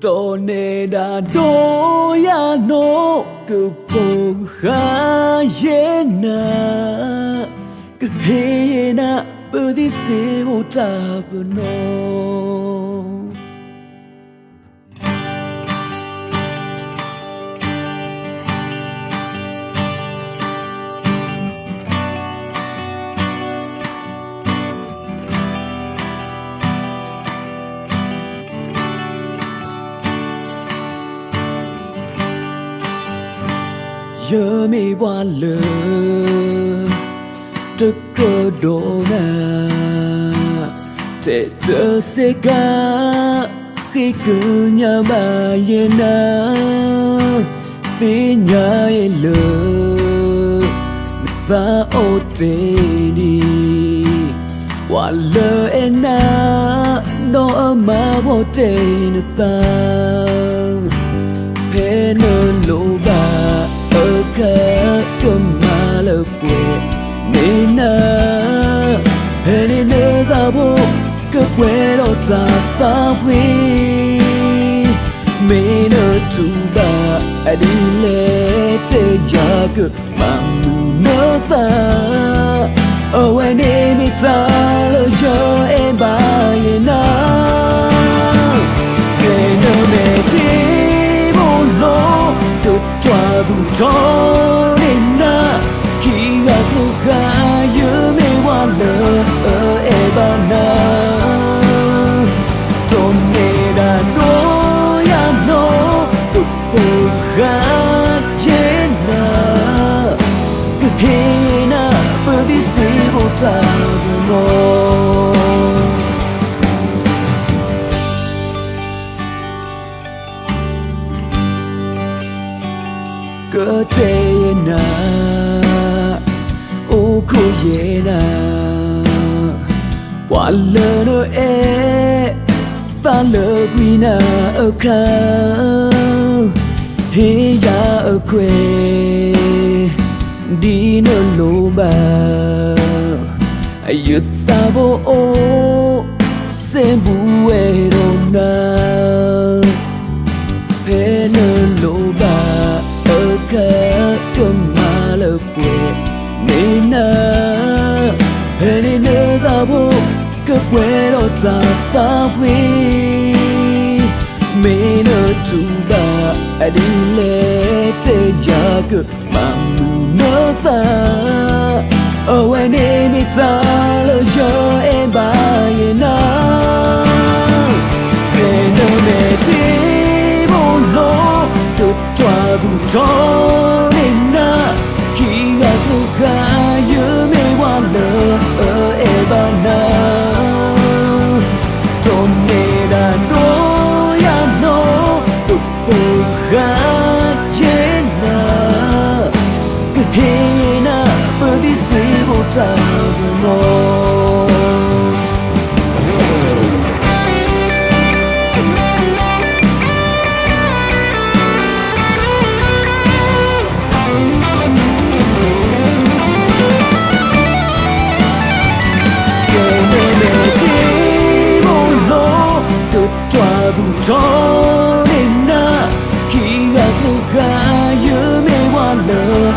떠내다 도야 너 그보가 예나 그 해나 부디세고 잡으노 giờ mi qua lờ tất cơ đồ na để tớ sẽ cả khi cứ nhà bà ye na tin nhà lờ và ô tê đi qua lờ en na đó mà vô tê nữa ta thế nên lô bà ka kemala kwe nina hene ne da bo ke kwe do ta ta wi me no tu ba adile te ya ke mamu no sa oh when me ta lo yo e ba ye na me no me ti bo lo Tòa dù cho nên na khi gà thu gà như mê hoa lờ ở e ba na tôn nề đà đô ya no tục bù gà chế na cứ hê na bơ đi xí vô ta bơ nô cơ thể na ô khu ye na qua lơ nơ e pha lơ quy na ở kha hi ya ở quê đi nơ lô ba ai yết ta vô ô se bu e ro na pe nơ lô ba ka kemala kwe nina hene ne da bo ke kwe do ta ta wi me no tu ba adile te ya ke mamu no sa oh when me ta lo yo e ba ye na me no me ti bo lo tòa dù cho nên na khi gà thu gà như mê hoa lờ ở e ba na tôn nghề đàn đô ya no tục bù gà chế na cứ hê na bơ đi xí vô ta bơ nô dù cho nên na khi gà thu gà như mê hoa lờ